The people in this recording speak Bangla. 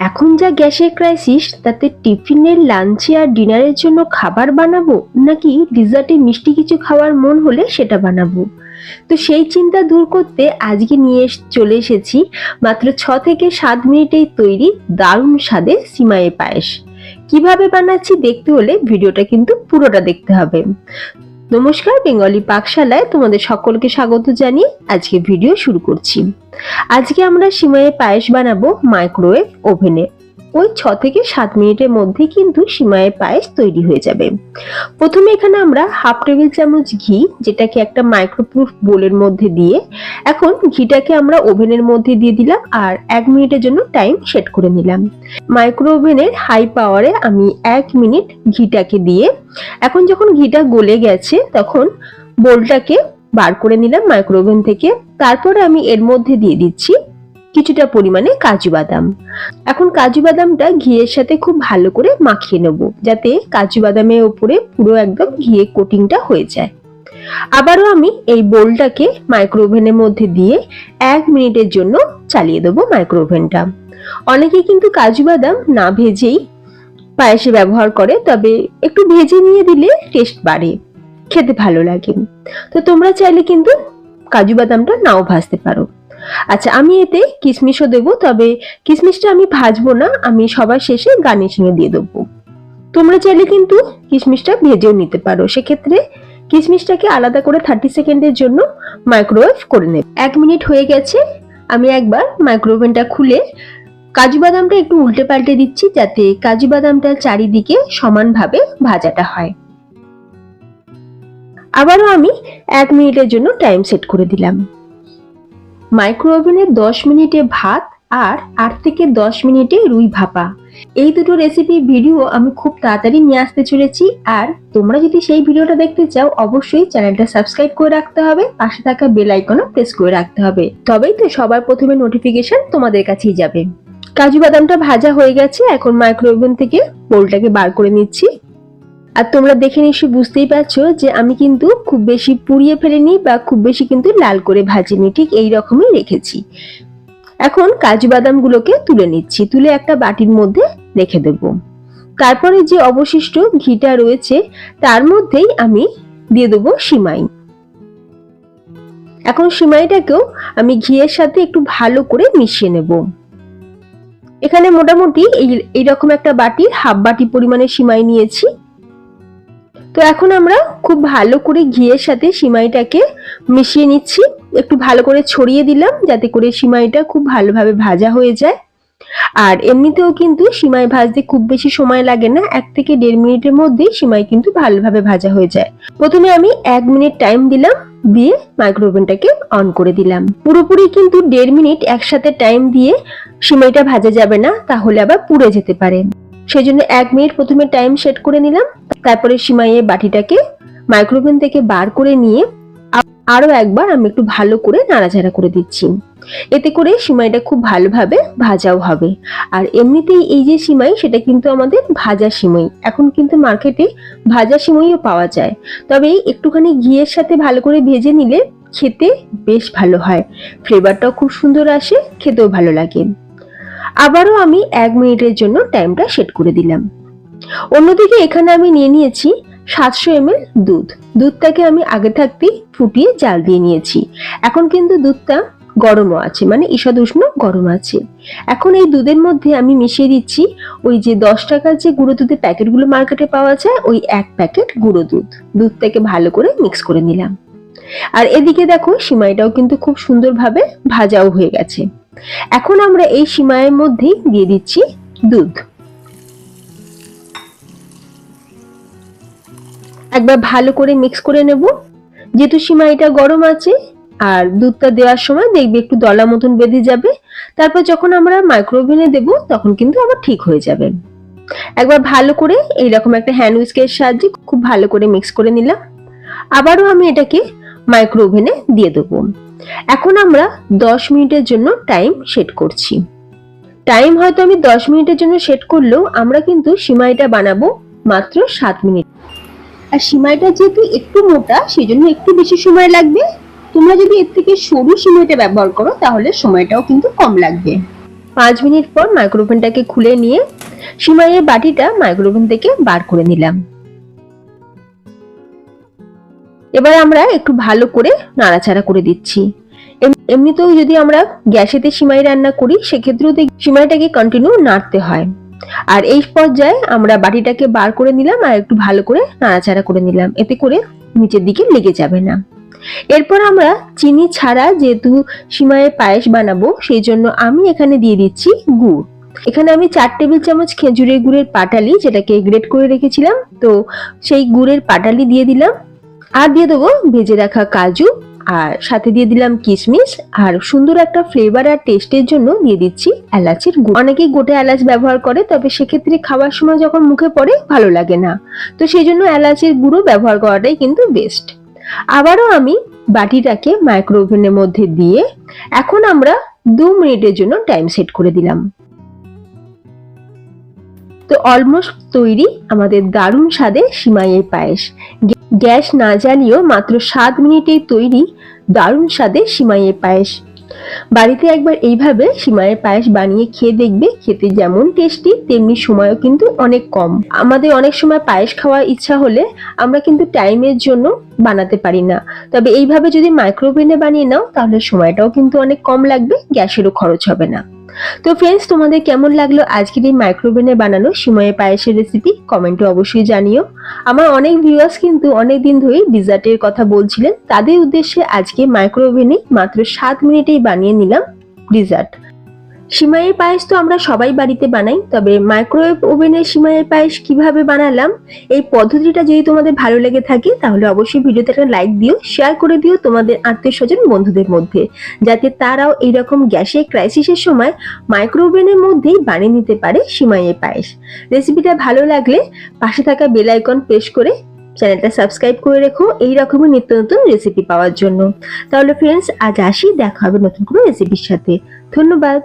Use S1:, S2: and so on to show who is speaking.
S1: এখন যা গ্যাসের ক্রাইসিস, তাতে টিফিনের, লাঞ্চে আর ডিনারের জন্য খাবার বানাবো নাকি ডিজার্টে মিষ্টি কিছু খাওয়ার মন হলে সেটা বানাবো। তো সেই চিন্তা দূর করতে আজকে চলে এসেছি মাত্র 6 থেকে 7 মিনিটেই তৈরি দারুণ স্বাদের সিমাই পায়েস। কিভাবে বানাচ্ছি দেখতে হলে ভিডিওটা কিন্তু পুরোটা দেখতে হবে। নমস্কার, বেঙ্গলি পাকশালায় তোমাদের সকলকে স্বাগত জানিয়ে আজকে ভিডিও শুরু করছি। আজকে আমরা সিমাইয়ের পায়েস বানাবো মাইক্রোওয়েভ ওভেনে। ওই 6 থেকে 7 মিনিটের মধ্যে কিন্তু সিমাইয়ের পায়েস তৈরি হয়ে যাবে। প্রথমে এখানে আমরা হাফ টেবিল চামচ ঘি, যেটাকে একটা মাইক্রোপ্রুফ বোলের মধ্যে দিয়ে এখন ঘিটাকে আমরা ওভেনের মধ্যে দিয়ে দিলাম আর 1 মিনিটের জন্য টাইম সেট করে নিলাম। মাইক্রো ওভেনের হাই পাওয়ারে আমি 1 মিনিট ঘিটাকে দিয়ে এখন যখন ঘিটা গলে গেছে তখন বোলটাকে বার করে নিলাম মাইক্রো ওভেন থেকে। তারপরে আমি এর মধ্যে দিয়ে দিচ্ছি কিছুটা পরিমাণে কাজু বাদাম। এখন কাজু বাদামটা ঘিয়ের সাথে খুব ভালো করে মাখিয়ে নেব, যাতে কাজু বাদামের উপরে পুরো একদম ঘিয়ে কোটিংটা হয়ে যায়। আবারও আমি এই বোলটাকে মাইক্রো ওভেনের মধ্যে দিয়ে 1 মিনিটের জন্য চালিয়ে দেবো মাইক্রো ওভেনটা। অনেকে কিন্তু কাজু বাদাম না ভেজেই পায়েসে ব্যবহার করে, তবে একটু ভেজে নিয়ে দিলে টেস্ট বাড়ে, খেতে ভালো লাগে। তো তোমরা চাইলে কিন্তু কাজু বাদামটা নাও ভাজতে পারো। আচ্ছা, আমি এতে কিশমিশও দেবো, তবে কিশমিশটা আমি ভাজবো না, আমি সবার শেষে গার্নিশিং এ দিয়ে দেবো। তোমরা চাইলে কিন্তু কিশমিশটা ভেজেও নিতে পারো, সেক্ষেত্রে কিশমিশটাকে আলাদা করে 30 সেকেন্ডের জন্য মাইক্রোওয়েভ করে নেব। 1 মিনিট হয়ে গেছে, আমি একবার মাইক্রো ওভেনটা খুলে কাজু বাদামটা একটু উল্টে পাল্টে দিচ্ছি, যাতে কাজু বাদামটা চারিদিকে সমানভাবে ভাজাটা হয়। আবারও আমি 1 মিনিটের জন্য টাইম সেট করে দিলাম। মাইক্রো ওভেনে 10 মিনিটে ভাত আর 8 থেকে 10 মিনিটে রুই ভাপা, এই দুটো রেসিপি ভিডিও আমি খুব তাড়াতাড়ি নিয়ে আসতে চলেছি। আর তোমরা যদি সেই ভিডিওটা দেখতে চাও, অবশ্যই চ্যানেলটা সাবস্ক্রাইব করে রাখতে হবে, পাশে থাকা বেল আইকনও প্রেস করে রাখতে হবে, তবেই তো সবার প্রথমে নোটিফিকেশন তোমাদের কাছেই যাবে। কাজু বাদামটা ভাজা হয়ে গেছে, এখন মাইক্রো ওভেন থেকে বোলটাকে বার করে নিচ্ছি। আর তোমরা দেখে নিশ্চয়ই বুঝতেই পারছো যে আমি কিন্তু খুব বেশি পুড়িয়ে ফেলিনি বা খুব বেশি কিন্তু লাল করে ভাজিনি, ঠিক এই রকমই রেখেছি। এখন কাজু বাদামগুলোকে তুলে নিচ্ছি, তুলে একটা বাটির মধ্যে রেখে দেব। তারপরে যে অবশিষ্ট ঘিটা রয়েছে তার মধ্যেই আমি দিয়ে দেবো সিমাই। এখন সিমাইটাকেও আমি ঘিয়ের সাথে একটু ভালো করে মিশিয়ে নেব। এখানে মোটামুটি এইরকম একটা বাটির হাফ বাটি পরিমাণে সিমাই নিয়েছি। তো এখন আমরা খুব ভালো করে ঘিয়ের সাথে সিমাইটাকে মিশিয়ে নিচ্ছি, একটু ভালো করে ছড়িয়ে দিলাম যাতে করে সিমাইটা খুব ভালোভাবে ভাজা হয়ে যায়। আর এমনিতেও কিন্তু সিমাই ভাজতে খুব বেশি সময় লাগে না, 1 থেকে 1.5 মিনিটের মধ্যেই সিমাই কিন্তু ভালোভাবে ভাজা হয়ে যায়। প্রথমে আমি 1 মিনিট টাইম দিলাম, দিয়ে মাইক্রো ওভেনটাকে অন করে দিলাম। পুরোপুরি কিন্তু 1.5 মিনিট একসাথে টাইম দিয়ে সিমাইটা ভাজা যাবে না, তাহলে আবার পুড়ে যেতে পারে। সেজন্য 1 মিনিট প্রথমে টাইম সেট করে নিলাম। তারপরে সিমাইয়ের বাটিটাকে মাইক্রো ওভেন থেকে বার করে নিয়ে আরো একবার আমি একটু ভালো করে নাড়াচাড়া করে দিচ্ছি, এতে করে সিমাইটা খুব ভালোভাবে ভাজাও হবে। আর এমনিতেই এই যে সিমাই, সেটা কিন্তু আমাদের ভাজা সিমাই। এখন কিন্তু মার্কেটে ভাজা সিমাইও পাওয়া যায়, তবে একটুখানি ঘিয়ের সাথে ভালো করে ভেজে নিলে খেতে বেশ ভালো হয়, ফ্লেভারটাও খুব সুন্দর আসে, খেতেও ভালো লাগে। আবারও আমি 1 মিনিটের জন্য টাইমটা সেট করে দিলাম। অন্যদিকে এখানে আমি নিয়ে নিয়েছি 700 ml দুধ। দুধটাকে আমি আগে থাকতেই ফুটিয়ে জাল দিয়ে নিয়েছি। এখন কিন্তু দুধটা গরমও আছে, মানে ঈষৎ উষ্ণ গরম আছে। এখন এই দুধের মধ্যে আমি মিশিয়ে দিচ্ছি ওই যে 10 টাকার যে গুঁড়ো দুধের প্যাকেটগুলো মার্কেটে পাওয়া যায়, ওই 1 প্যাকেট গুঁড়ো দুধ। দুধটাকে ভালো করে মিক্স করে নিলাম। আর এদিকে দেখো সিমাইটাও কিন্তু খুব সুন্দরভাবে ভাজাও হয়ে গেছে। এখন আমরা এই সিমাইয়ের মধ্যেই দিয়ে দিচ্ছি দুধ। একবার ভালো করে মিক্স করে নেব। যেহেতু সিমাইটা গরম আছে আর দুধটা দেওয়ার সময় দেখবে একটু দলা মতন বেঁধে যাবে, তারপর যখন আমরা মাইক্রো ওভেনে দেব তখন কিন্তু আবার ঠিক হয়ে যাবে। একবার ভালো করে এইরকম একটা হ্যান্ড হুইস্কের সাহায্যে খুব ভালো করে মিক্স করে নিলাম। আবারও আমি এটাকে মাইক্রো ওভেনে দিয়ে দেবো। এখন আমরা 10 মিনিটের জন্য টাইম সেট করছি। টাইম হয়তো আমি 10 মিনিটের জন্য সেট করলেও আমরা কিন্তু সিমাইটা বানাবো মাত্র 7 মিনিট। আর সিমাইটা যেহেতু একটু মোটা, সেজন্য একটু বেশি সময় লাগবে। তোমরা যদি এর থেকে সরু সিমাইটা ব্যবহার করো তাহলে সময়টাও কিন্তু কম লাগবে। 5 মিনিট পর মাইক্রোওভেনটাকে খুলে নিয়ে সিমাইয়ের বাটিটা মাইক্রোওভেন থেকে বার করে নিলাম। এবার আমরা একটু ভালো করে নাড়াচাড়া করে দিচ্ছি। এমনিতেও যদি আমরা গ্যাসেতে সিমাই রান্না করি সেক্ষেত্রেও সিমাইটাকে কন্টিনিউ নাড়তে হয়। আর এই পর্যায়ে আমরা বাটিটাকে বার করে নিলাম আর একটু ভালো করে নাড়াচাড়া করে নিলাম, এতে করে নিচের দিকে লেগে যাবে না। এরপর আমরা চিনি ছাড়া যেহেতু সিমাইয়ের পায়েস বানাবো সেই জন্য আমি এখানে দিয়ে দিচ্ছি গুড়। এখানে আমি 4 টেবিল চামচ খেজুরের গুড়ের পাটালি, যেটাকে গ্রেট করে রেখেছিলাম, তো সেই গুড়ের পাটালি দিয়ে দিলাম। আর দিয়ে দেবো ভেজে রাখা কাজু, আর সাথে দিয়ে দিলাম কিশমিশ, আর সুন্দর একটা ফ্লেভার আর টেস্টের জন্য দিয়ে দিচ্ছি এলাচের গুঁড়ো। অনেকেই গোটা এলাচ ব্যবহার করে, তবে সেক্ষেত্রে খাওয়ার সময় যখন মুখে পড়ে ভালো লাগে না, তো সেই জন্য এলাচের গুঁড়ো ব্যবহার করাটাই কিন্তু বেস্ট। আবারও আমি বাটিটাকে মাইক্রোওভেনের মধ্যে দিয়ে এখন আমরা 2 মিনিটের জন্য টাইম সেট করে দিলাম। তো অলমোস্ট তৈরি আমাদের দারুণ স্বাদের সিমাইয়ের পায়েস। গ্যাস না জ্বালিয়েও মাত্র 7 মিনিটেই তৈরি দারুণ স্বাদের সিমাইয়ের পায়েস। বাড়িতে একবার এইভাবে সিমাইয়ের পায়েস বানিয়ে খেয়ে দেখবে, খেতে যেমন টেস্টি তেমনি সময়ও কিন্তু অনেক কম। আমাদের অনেক সময় পায়েস খাওয়ার ইচ্ছা হলে আমরা কিন্তু টাইমের জন্য বানাতে পারি না, তবে এইভাবে যদি মাইক্রোওভেনে বানিয়ে নাও তাহলে সময়টাও কিন্তু অনেক কম লাগবে, গ্যাসেরও খরচ হবে না। তো ফ্রেন্ডস, তোমাদের কেমন লাগলো আজকের এই মাইক্রোওভেনে বানানো সিমাইয়ের পায়েসের রেসিপি কমেন্টে অবশ্যই জানিও। আমার অনেক ভিউয়ার্স কিন্তু অনেক দিন ধরেই ডেজার্টের কথা বলছিলেন, তাদের উদ্দেশ্যে আজকে মাইক্রোওভেনে মাত্র 7 মিনিটেই বানিয়ে নিলাম ডেজার্ট। সিমাইয়ের পায়েস তো আমরা সবাই বাড়িতে বানাই, তবে মাইক্রোওয়েভ ওভেনে সিমাইয়ের পায়েস কিভাবে বানালাম এই পদ্ধতিটা যদি তোমাদের ভালো লেগে থাকে তাহলে অবশ্যই ভিডিওতে একটা লাইক দিও, শেয়ার করে দিও তোমাদের আত্মীয়স্বজন বন্ধুদের মধ্যে, যাতে তারাও এইরকম গ্যাসের ক্রাইসিসের সময় মাইক্রোওভেনের মধ্যেই বানিয়ে নিতে পারে সিমাইয়ের পায়েস। রেসিপিটা ভালো লাগলে পাশে থাকা বেল আইকন প্রেস করে চ্যানেলটা সাবস্ক্রাইব করে রেখো এই রকমের নিত্য নতুন রেসিপি পাওয়ার জন্য। তাহলে ফ্রেন্ডস, আজ আসি, দেখা হবে নতুন কোনো রেসিপির সাথে। ধন্যবাদ।